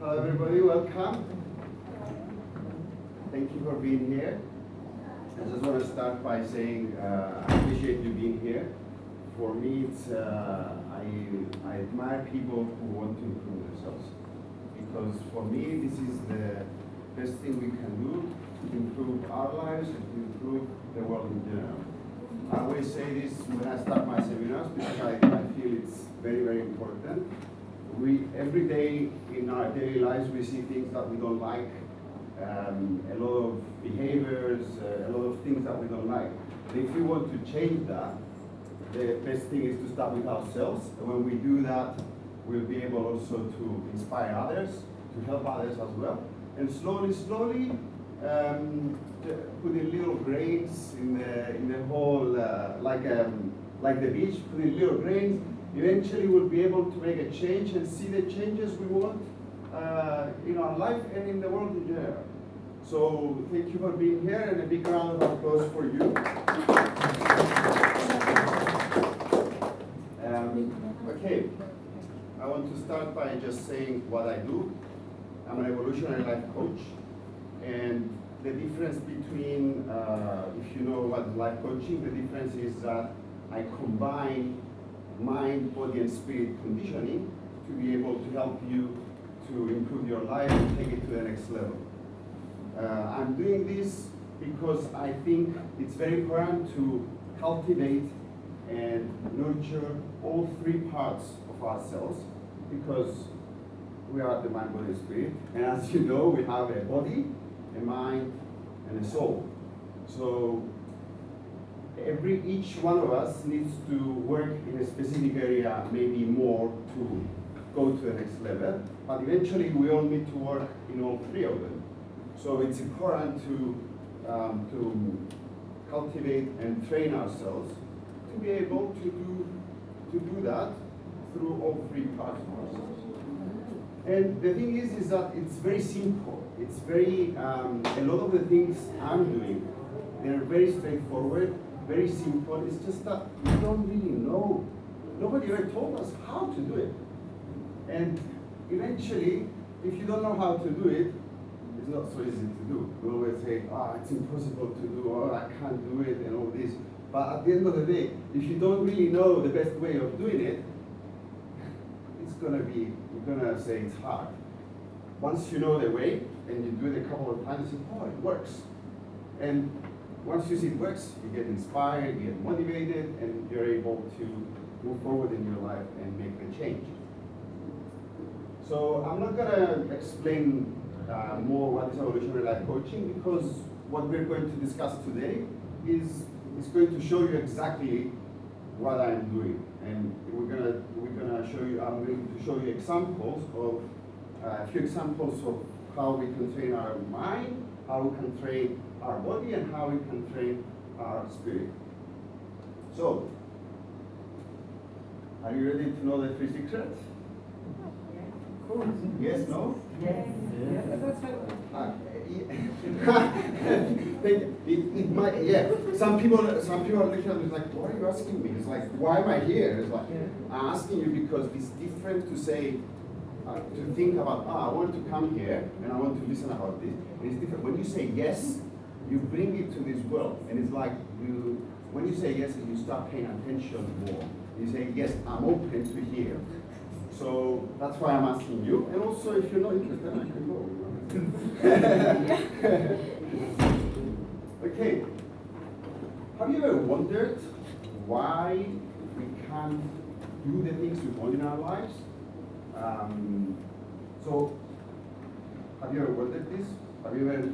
Hello everybody, welcome. Thank you for being here. I just want to start by saying I appreciate you being here. For me, it's I admire people who want to improve themselves, because for me this is the best thing we can do to improve our lives and to improve the world in general. I always say this when I start my seminars because I feel it's very, very important. Every day in our daily lives we see things that we don't like, a lot of behaviors, a lot of things that we don't like. And if we want to change that, the best thing is to start with ourselves. And when we do that, we'll be able also to inspire others, to help others as well. And slowly, putting little grains in the whole, like the beach, putting little grains. Eventually we'll be able to make a change and see the changes we want in our life and in the world in general. So thank you for being here, and a big round of applause for you. Okay, I want to start by just saying what I do. I'm an evolutionary life coach, and the difference between, if you know what is life coaching, the difference is that I combine mind, body, and spirit conditioning to be able to help you to improve your life and take it to the next level. I'm doing this because I think it's very important to cultivate and nurture all three parts of ourselves, because we are the mind, body, and spirit. And as you know, we have a body, a mind, and a soul. So each one of us needs to work in a specific area, maybe more, to go to the next level. But eventually, we all need to work in all three of them. So it's important to cultivate and train ourselves to be able to do that through all three parts of ourselves. And the thing is that it's very simple. It's very, a lot of the things I'm doing, they're very straightforward, very simple. It's just that we don't really know. Nobody ever told us how to do it. And eventually, if you don't know how to do it, it's not so easy to do. We always say, it's impossible to do, or I can't do it, and all this. But at the end of the day, if you don't really know the best way of doing it, you're gonna say it's hard. Once you know the way, and you do it a couple of times, you say, it works. And once you see it works, you get inspired, you get motivated, and you're able to move forward in your life and make the change. So I'm not gonna explain more what is evolutionary life coaching, because what we're going to discuss today is going to show you exactly what I'm doing. And we're gonna show you, I'm going to show you examples of, a few examples of how we can train our mind, how we can train our body, and how we can train our spirit. So, are you ready to know the three secrets? Yes, no? Yes. It might, yeah. Some people are looking at me like, why are you asking me? It's like, why am I here? It's like, I'm asking you because it's different to say, to think about, I want to come here and I want to listen about this. And it's different. When you say yes, you bring it to this world. And it's like, when you say yes, you start paying attention more. You say, yes, I'm open to hear. So that's why I'm asking you. And also, if you're not interested, I can go. Okay. Have you ever wondered why we can't do the things we want in our lives? So, have you ever wondered this? Have you ever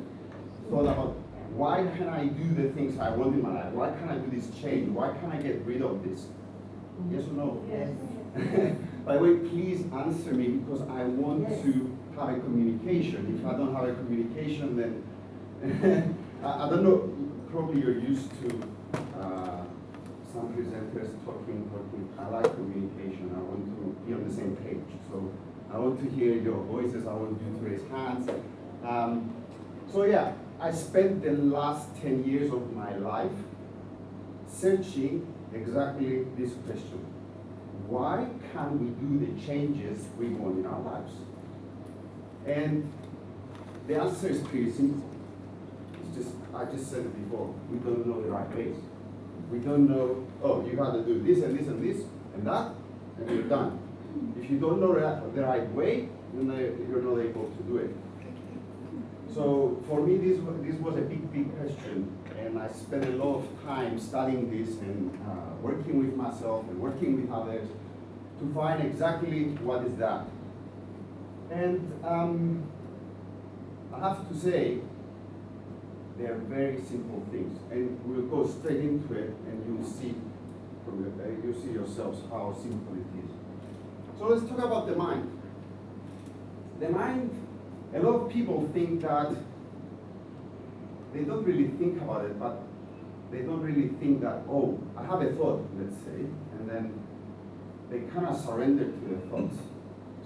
thought about, why can't I do the things I want in my life? Why can't I do this change? Why can't I get rid of this? Yes or no? Yes. By the way, please answer me, because I want to have a communication. If I don't have a communication, then I don't know, probably you're used to some presenters talking. I like communication. I want to be on the same page. So I want to hear your voices. I want you to raise hands. So yeah, I spent the last 10 years of my life searching exactly this question. Why can't we do the changes we want in our lives? And the answer is pretty simple. It's just, I just said it before, we don't know the right ways. We don't know, oh, you gotta do this and this and this and that, and you're done. If you don't know the right way, you're not able to do it. So for me, this was a big question, and I spent a lot of time studying this and working with myself and working with others to find exactly what is that. And I have to say, they are very simple things, and we'll go straight into it, and you'll see you see yourselves how simple it is. So let's talk about the mind. The mind, a lot of people think that they don't really think about it, but they don't really think that, oh, I have a thought, let's say, and then they kind of surrender to the thoughts.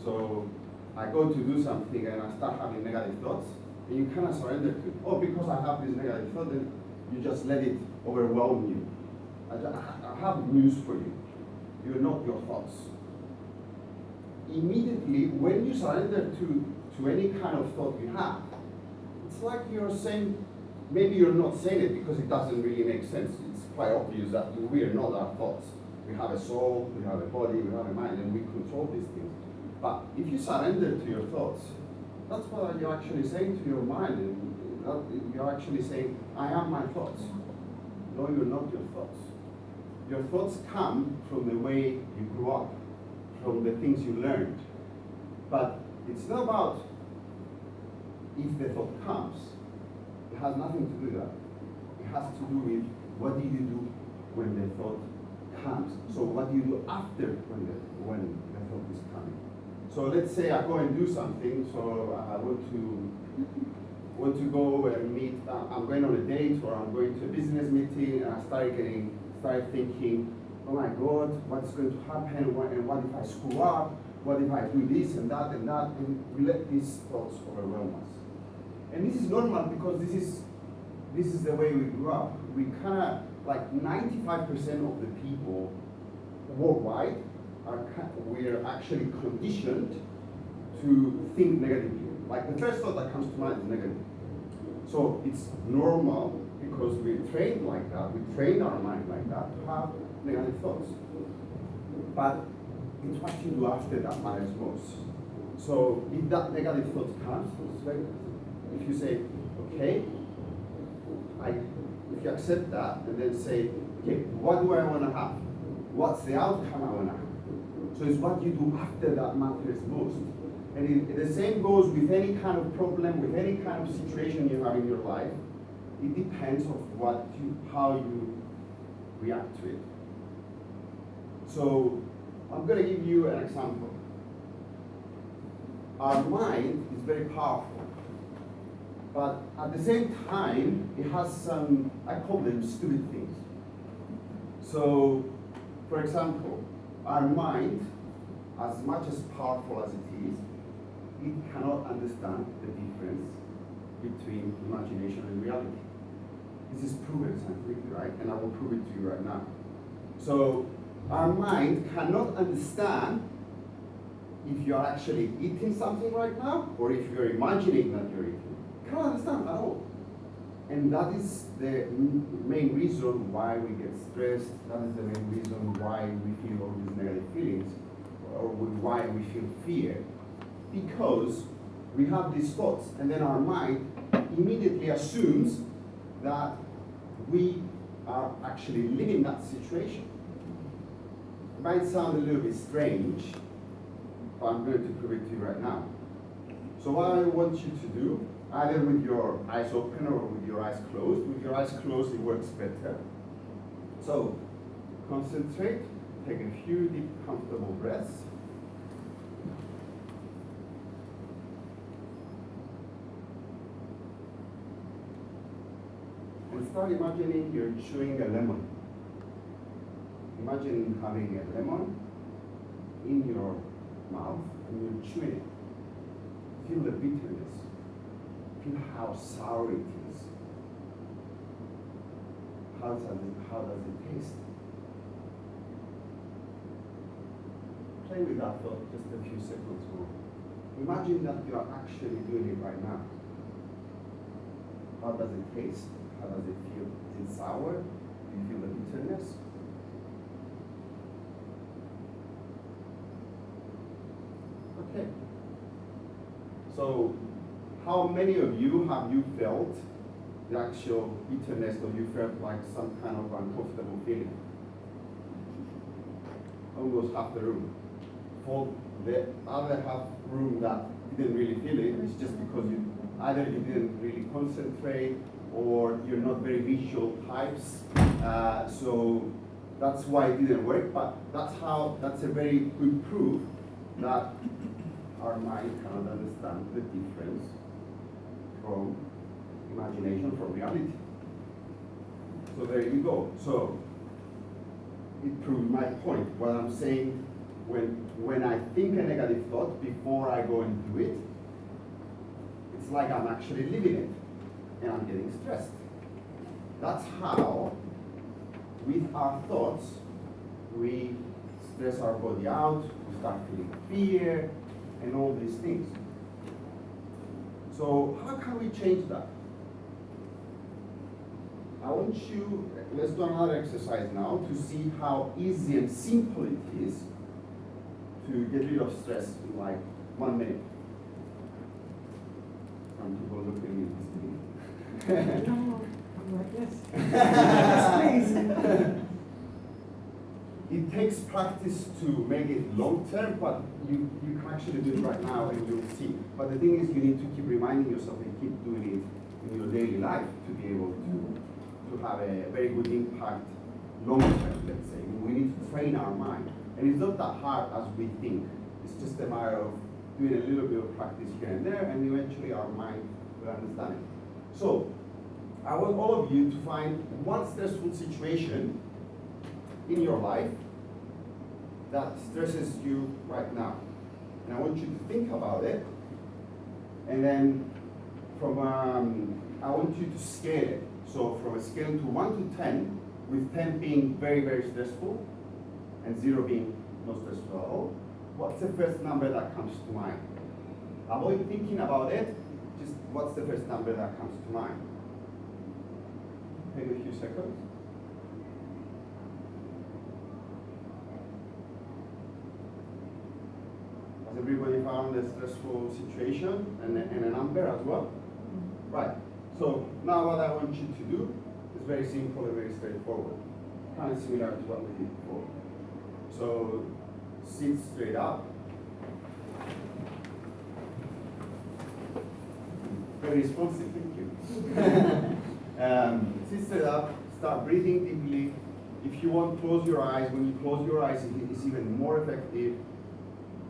So I go to do something and I start having negative thoughts, and you kind of surrender to it. Oh, because I have this negative thought, then you just let it overwhelm you. I have news for you. You're not your thoughts. Immediately, when you surrender to any kind of thought you have, it's like you're saying, maybe you're not saying it because it doesn't really make sense. It's quite obvious that we are not our thoughts. We have a soul, we have a body, we have a mind, and we control these things. But if you surrender to your thoughts, that's what you're actually saying to your mind. And you're actually saying, I am my thoughts. No, you're not your thoughts. Your thoughts come from the way you grew up, from the things you learned. But it's not about if the thought comes. It has nothing to do with that. It has to do with what do you do when the thought comes. So what do you do after when the thought is coming? So let's say I go and do something. So I want to go and meet. I'm going on a date, or I'm going to a business meeting, and I start thinking, oh my God, what's going to happen? And what if I screw up? What if I do this and that and that? And we let these thoughts overwhelm us. And this is normal because this is the way we grew up. We kind of, like 95% of the people worldwide we're actually conditioned to think negatively. Like the first thought that comes to mind is negative. So it's normal because we're trained like that. We train our mind like that to have negative thoughts. But it's what you do after that matters most. So if that negative thought comes, if you say, okay, if you accept that and then say, okay, what do I want to have? What's the outcome I want to have? So it's what you do after that matters most. And the same goes with any kind of problem, with any kind of situation you have in your life. It depends on how you react to it. So I'm going to give you an example. Our mind is very powerful, but at the same time, it has some, I call them stupid things. So, for example, our mind, as much as powerful as it is, it cannot understand the difference between imagination and reality. This is proven scientifically, right? And I will prove it to you right now. So our mind cannot understand if you're actually eating something right now or if you're imagining that you're eating. Cannot understand at all. And that is the main reason why we get stressed. That is the main reason why we feel all these negative feelings, or why we feel fear. Because we have these thoughts, and then our mind immediately assumes that we are actually living that situation. It might sound a little bit strange, but I'm going to prove it to you right now. So what I want you to do, either with your eyes open or with your eyes closed. With your eyes closed, it works better. So concentrate, take a few deep, comfortable breaths. And start imagining you're chewing a lemon. Imagine having a lemon in your mouth and you're chewing it. Feel the bitterness. Feel how sour it is. How does it taste? Play with that thought just a few seconds more. Imagine that you are actually doing it right now. How does it taste? How does it feel? Is it sour? Do you feel the bitterness? Okay. So, how many of you have you felt the actual bitterness, or you felt like some kind of uncomfortable feeling? Almost half the room. For the other half room that didn't really feel it, it's just because either you didn't really concentrate or you're not very visual types. So that's why it didn't work, but that's a very good proof that our mind cannot understand the difference from imagination from reality. So there you go. So it proved my point. What I'm saying, when I think a negative thought before I go and do it, it's like I'm actually living it and I'm getting stressed. That's how, with our thoughts, we stress our body out, we start feeling fear, and all these things. So how can we change that? I want you, let's do another exercise now to see how easy and simple it is to get rid of stress in like 1 minute. Some people look at me this No, I'm like this. Yes, please. It takes practice to make it long term, but you can actually do it right now and you'll see. But the thing is, you need to keep reminding yourself and keep doing it in your daily life to be able to have a very good impact long term, let's say. We need to train our mind. And it's not that hard as we think. It's just a matter of doing a little bit of practice here and there, and eventually our mind will understand it. So, I want all of you to find one stressful situation in your life that stresses you right now. And I want you to think about it, and then I want you to scale it. So from a scale to 1 to 10, with 10 being very, very stressful, and 0 being not stressful at all, what's the first number that comes to mind? Avoid thinking about it, just what's the first number that comes to mind? Take a few seconds. Has everybody found a stressful situation and a number as well? Right. So now what I want you to do is very simple and very straightforward. Kind of similar to what we did before. So sit straight up. Very responsive, thank you. Sit straight up, start breathing deeply. If you want, close your eyes. When you close your eyes, it's even more effective.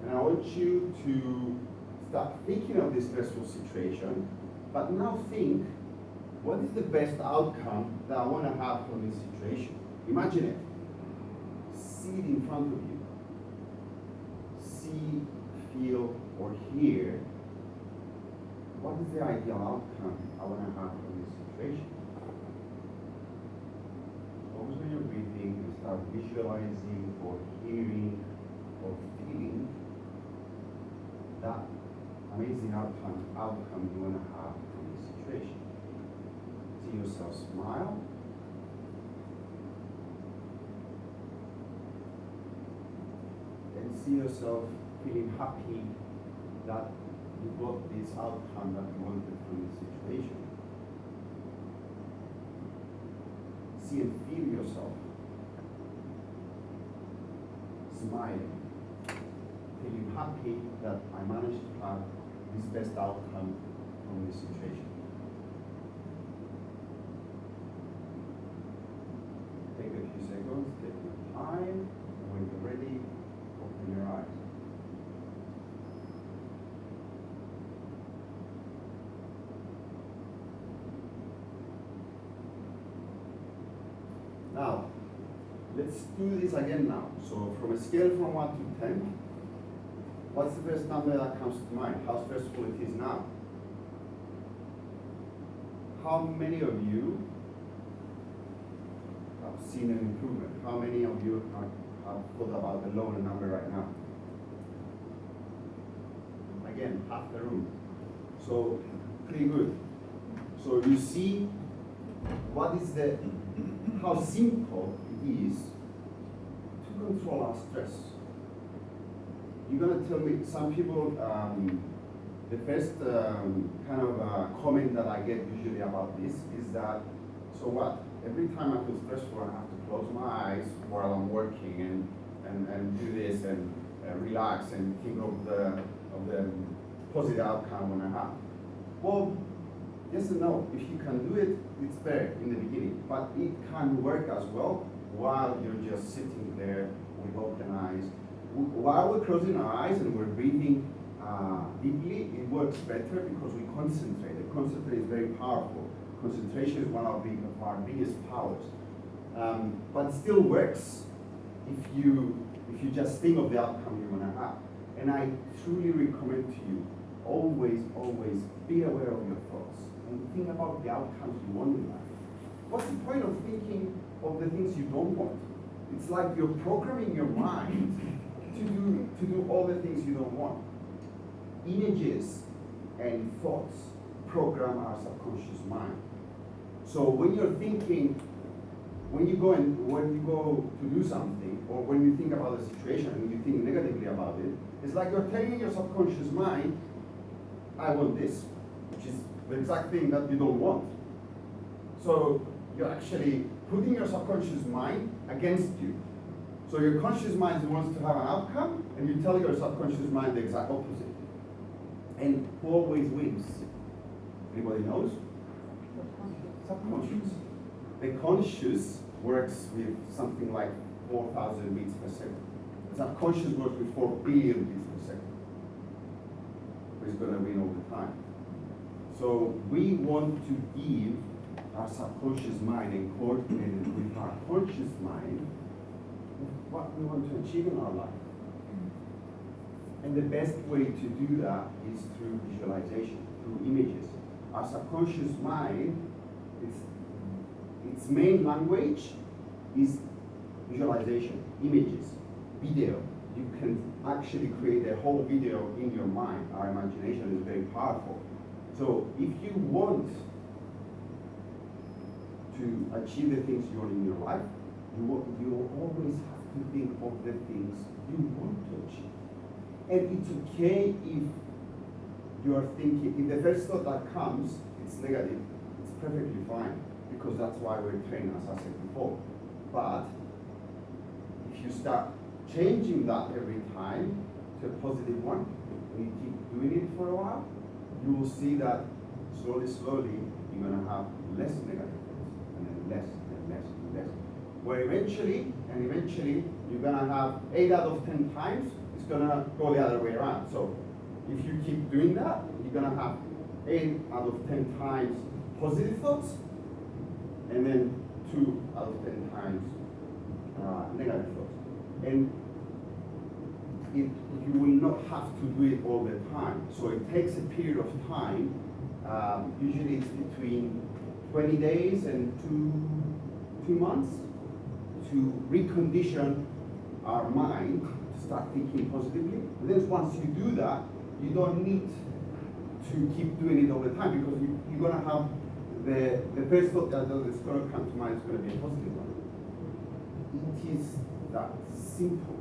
And I want you to start thinking of this stressful situation, but now think, what is the best outcome that I want to have from this situation? Imagine it. See it in front of you. See, feel, or hear. What is the ideal outcome I want to have from this situation? Focus on your breathing and start visualizing or hearing or feeling that amazing outcome you want to have from this situation. See yourself smile. And see yourself feeling happy that you got this outcome that you wanted from this situation. See and feel yourself smiling, feeling happy that I managed to have this best outcome from this situation. Take a few seconds, take your time, and when you're ready, open your eyes. Now, let's do this again now. So from a scale from 1 to 10, what's the first number that comes to mind? How stressful it is now? How many of you have seen an improvement? How many of you have thought about the lower number right now? Like again, half the room. So pretty good. So you see how simple it is to control our stress. You're gonna tell me, some people, the first kind of comment that I get usually about this is that, so what? Every time I feel stressful, I have to close my eyes while I'm working and do this and relax and think of the positive outcome when I have. Well, yes and no. If you can do it, it's better in the beginning. But it can work as well while you're just sitting there with open eyes. While we're closing our eyes and we're breathing deeply, it works better because we concentrate. The concentrate is very powerful. Concentration is one of our biggest powers. But it still works if you just think of the outcome you're gonna have. And I truly recommend to you, always be aware of your thoughts and think about the outcomes you want in life. What's the point of thinking of the things you don't want? It's like you're programming your mind to do all the things you don't want. Images and thoughts program our subconscious mind. So when you're thinking, when you go to do something, or when you think about a situation and you think negatively about it, it's like you're telling your subconscious mind, I want this, which is the exact thing that you don't want. So you're actually putting your subconscious mind against you. So your conscious mind wants to have an outcome, and you tell your subconscious mind the exact opposite. And who always wins? Anybody knows? Subconscious. The conscious works with something like 4,000 beats per second. The subconscious works with 4 billion beats per second. It's going to win all the time. So we want to give our subconscious mind and coordinate it with our conscious mind what we want to achieve in our life. And the best way to do that is through visualization, through images. Our subconscious mind, its main language is visualization, images, video. You can actually create a whole video in your mind. Our imagination is very powerful. So if you want to achieve the things you want in your life, you always have to think of the things you want to achieve. And it's okay if you are thinking, if the first thought that comes, it's negative, it's perfectly fine, because that's why we're trained, as I said before. But if you start changing that every time to a positive one, and you keep doing it for a while, you will see that slowly, you're going to have less negative thoughts, and then less, and less, and less. Where eventually, you're going to have 8 out of 10 times, it's going to go the other way around. So if you keep doing that, you're going to have 8 out of 10 times positive thoughts, and then 2 out of 10 times negative thoughts. And you will not have to do it all the time. So it takes a period of time. Usually it's between 20 days and two months to recondition our mind to start thinking positively. And then once you do that, you don't need to keep doing it all the time, because you're going to have the first thought that's going to come to mind is going to be a positive one. It is that simple.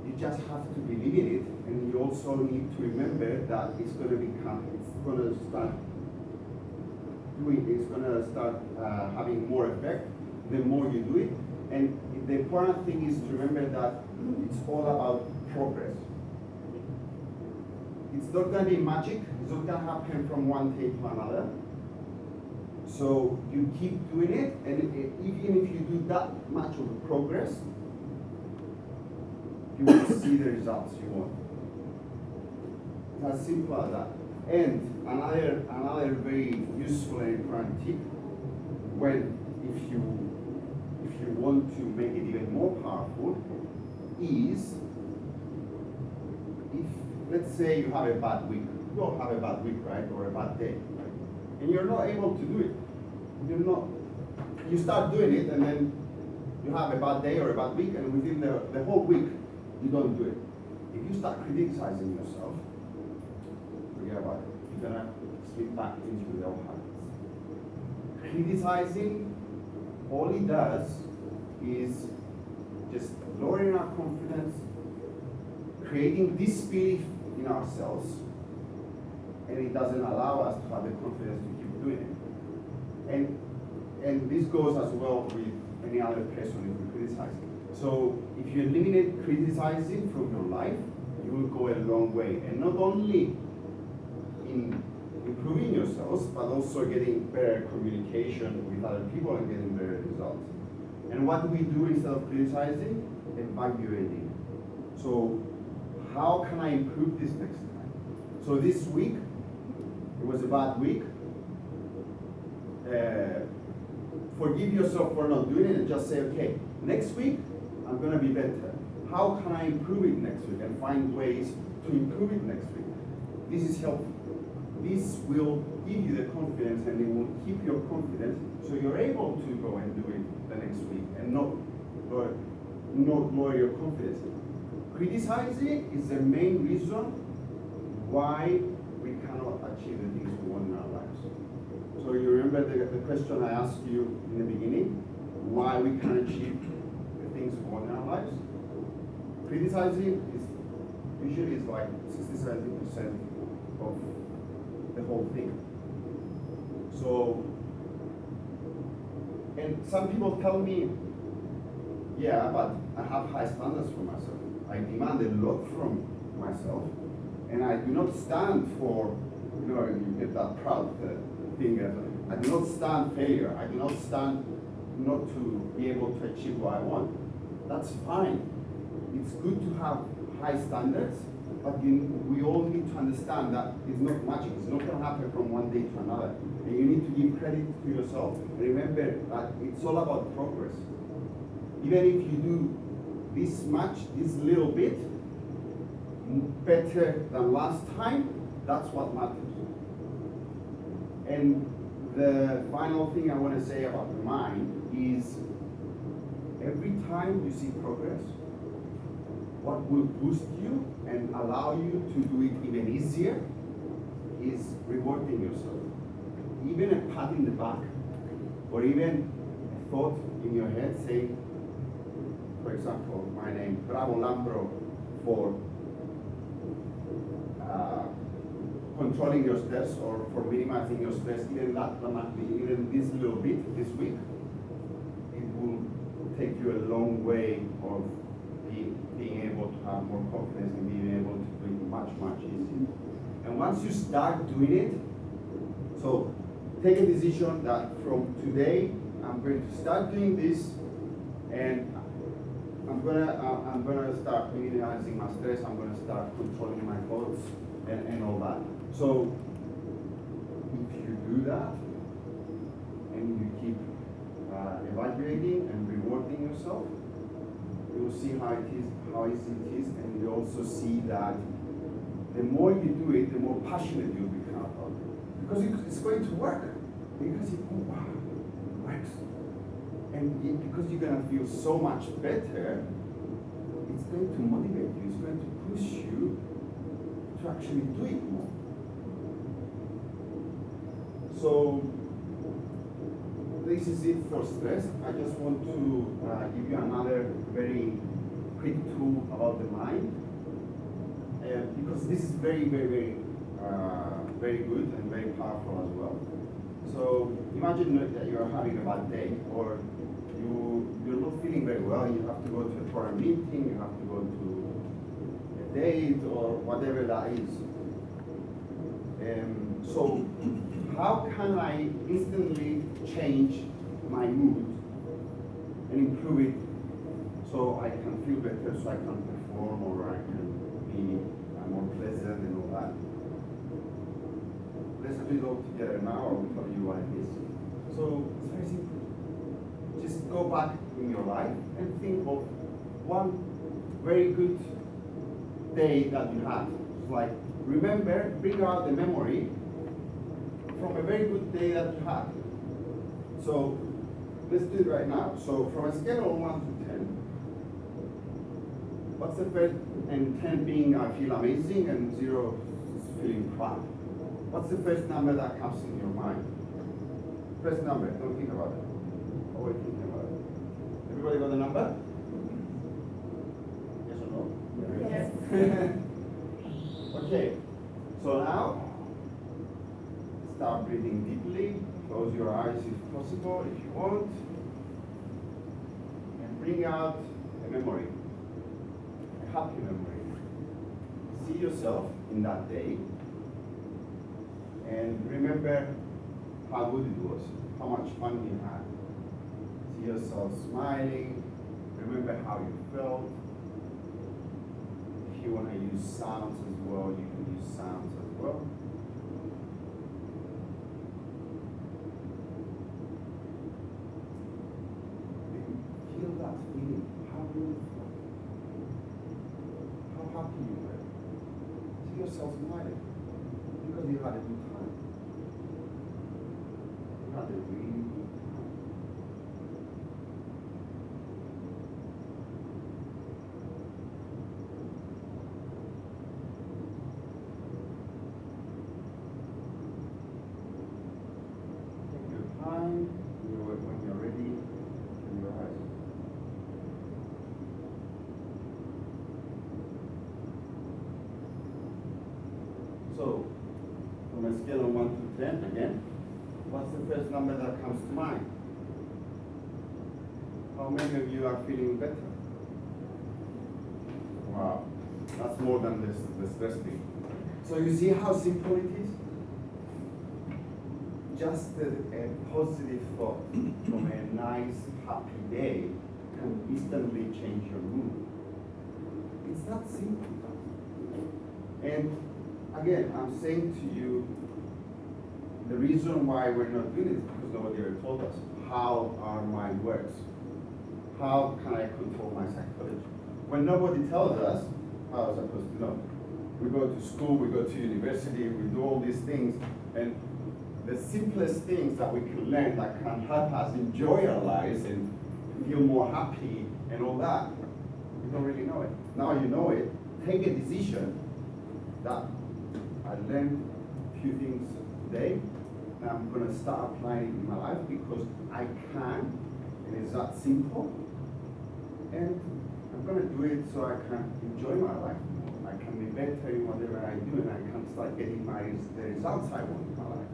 You just have to believe in it, and you also need to remember that it's going to start having more effect the more you do it. And the important thing is to remember that it's all about progress. It's not going to be magic. It's not going to happen from one day to another. So you keep doing it, and even if you do that much of a progress, you will see the results you want. It's as simple as that. And another very useful and important tip, if you want to make it even more powerful, is if, let's say you have a bad week. You all have a bad week, right? Or a bad day, right? And you're not able to do it. You start doing it, and then you have a bad day or a bad week, and within the whole week, you don't do it. if you start criticizing yourself, forget about it. You're gonna slip back into the old habits. Criticizing, all it does is just lowering our confidence, creating disbelief in ourselves, and it doesn't allow us to have the confidence to keep doing it. And this goes as well with any other person if we criticize. So if you eliminate criticizing from your life, you will go a long way. And not only in improving yourselves, but also getting better communication with other people and getting better results. And what do we do instead of criticizing? Evaluating. So how can I improve this next time? So this week, it was a bad week. Forgive yourself for not doing it and just say, okay, next week, I'm gonna be better. How can I improve it next week and find ways to improve it next week? This is helpful. This will give you the confidence and it will keep your confidence so you're able to go and do it the next week and not lower your confidence. Criticizing is the main reason why we cannot achieve the things we want in our lives. So you remember the question I asked you in the beginning, why we can't achieve the things we want in our lives? Criticizing is usually like 60-70% of the whole thing. So, and some people tell me, yeah, but I have high standards for myself. I demand a lot from myself, and I do not stand for, you get that proud thing. I do not stand failure. I do not stand not to be able to achieve what I want. That's fine. It's good to have high standards, but we all need to understand that it's not magic. It's not going to happen from one day to another. And you need to give credit to yourself. Remember that it's all about progress. Even if you do this much, this little bit, better than last time, that's what matters. And the final thing I want to say about the mind is every time you see progress, what will boost you and allow you to do it even easier is rewarding yourself. Even a pat in the back, or even a thought in your head saying, for example, my name, Bravo Lambro, for controlling your stress or for minimizing your stress, even that dramatically, even this little bit this week, it will take you a long way of being able to have more confidence and being able to do it much, much easier. And once you start doing it, so take a decision that from today, I'm going to start doing this, and I'm gonna start minimizing my stress. I'm gonna start controlling my thoughts and all that. So if you do that and you keep evaluating and rewarding yourself, you will see how easy it is, and you also see that the more you do it, the more passionate you'll become about it. Because it's going to work. Because it works. And because you're going to feel so much better, it's going to motivate you, it's going to push you to actually do it more. So this is it for stress. I just want to give you another very quick tool about the mind, because this is very, very, very, very good and very powerful as well. So imagine that you're having a bad day, or you're not feeling very well, and you have to go for a meeting, you have to go to a date, or whatever that is. So how can I instantly change my mood and improve it so I can feel better, so I can perform, or I can be more pleasant and all that? Let's do it all together now. I will tell you what it is. So it's very simple. Just go back in your life and think of one very good day that you had. It's like, remember, bring out the memory from a very good day that you had. So let's do it right now. So from a scale of 1 to 10, What's the first? And 10 being I feel amazing, and 0 is feeling crap. What's the first number that comes in your mind? First number, don't think about it. Always thinking about it. Everybody got the number? Yes or no? Yes. Okay, so now, start breathing deeply. Close your eyes if possible, if you want. And bring out a memory, a happy memory. See yourself in that day. And remember how good it was, how much fun you had. See yourself smiling. Remember how you felt. If you want to use sounds as well, you can use sounds as well. Feel that feeling, how good it felt, how happy you were. See yourself smiling because you had a good time. You had a really good time. Take your time, when you're ready, open your eyes. So, from a scale of 1 to 10, again, what's the first number that comes to mind? How many of you are feeling better? Wow, that's more than the stress thing. So you see how simple it is? Just a positive thought from a nice, happy day can instantly change your mood. It's that simple. And again, I'm saying to you, the reason why we're not doing it is because nobody ever told us how our mind works. How can I control my psychology? When nobody tells us, how are we supposed to know? We go to school, we go to university, we do all these things, and the simplest things that we can learn that can help us enjoy our lives and feel more happy and all that, we don't really know it. Now you know it, take a decision that I learned a few things today, and I'm going to start applying it in my life because I can, and it's that simple, and I'm going to do it so I can enjoy my life more. I can be better in whatever I do, and I can start getting the results I want in my life.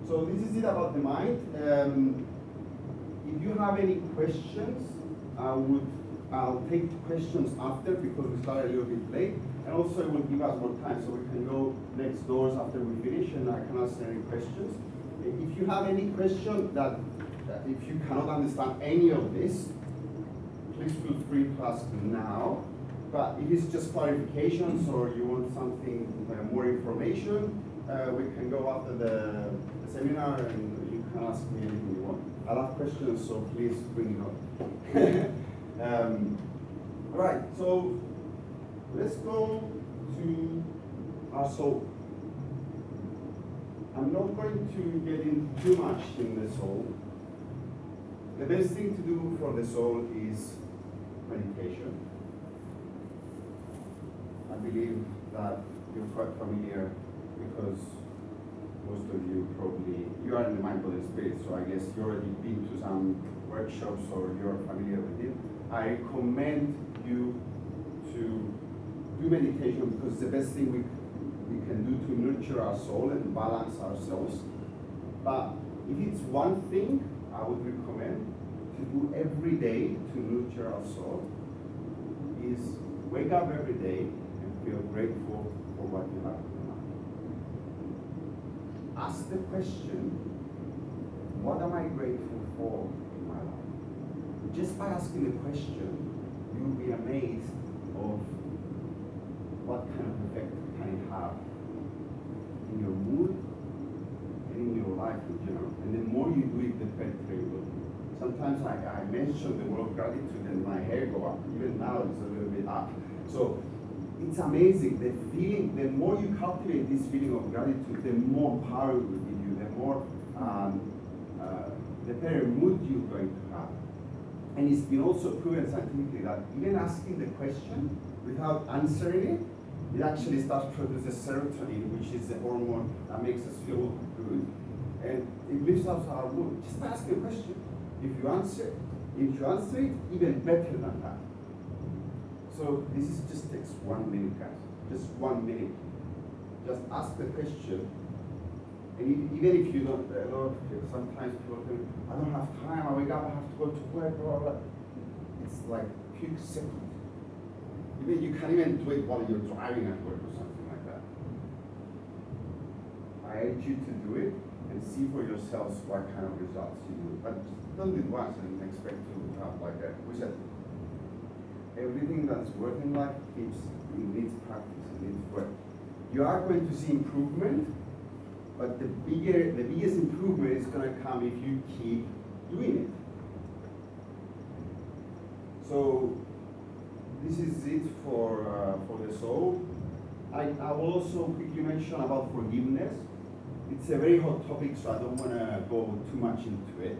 So this is it about the mind. If you have any questions, I'll take questions after because we started a little bit late, and also it will give us more time so we can go next doors after we finish and I can answer any questions. If you have any question that if you cannot understand any of this, please feel free to ask now. But if it's just clarifications or you want something more information, we can go after the seminar and you can ask me anything you want. I have questions, so please bring it up. All right, so let's go to our soul. I'm not going to get in too much in the soul. The best thing to do for the soul is meditation. I believe that you're quite familiar because most of you probably, you are in the mind, body, spirit, so I guess you already been to some workshops or you're familiar with it. I recommend you to do meditation because it's the best thing we can do to nurture our soul and balance ourselves. But if it's one thing I would recommend to do every day to nurture our soul is wake up every day and feel grateful for what you have in life. Ask the question, what am I grateful for in my life? Just by asking the question, you'll be amazed of what kind of effect can it have in your mood and in your life in general. And the more you do it, the better it will be. Sometimes I mention the word gratitude and my hair go up. Even now it's a little bit up. So it's amazing, the feeling, the more you cultivate this feeling of gratitude, the more power it will give you, the more, the better mood you're going to have. And it's been also proven scientifically that even asking the question without answering it, it actually starts producing serotonin, which is the hormone that makes us feel good. And it lifts up our mood. Just ask a question. If you answer it, even better than that. So this is just takes 1 minute, guys. Just 1 minute. Just ask the question. And even if you don't, sometimes people think, I don't have time, I wake up, I have to go to work, blah, blah, blah. It's like few seconds. Even you can even do it while you're driving at work or something like that. I urge you to do it and see for yourselves what kind of results you do. But don't do it once and expect to have like a, we said, everything that's working like it needs practice, it needs work. You are going to see improvement, but the biggest improvement is going to come if you keep doing it. So this is it for the soul. I will also quickly mention about forgiveness. It's a very hot topic, so I don't want to go too much into it.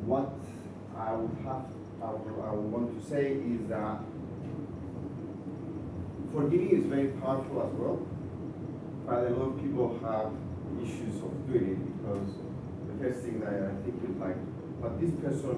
What I would want to say is that forgiving is very powerful as well, but a lot of people have issues of doing it because the first thing that I think is like, but this person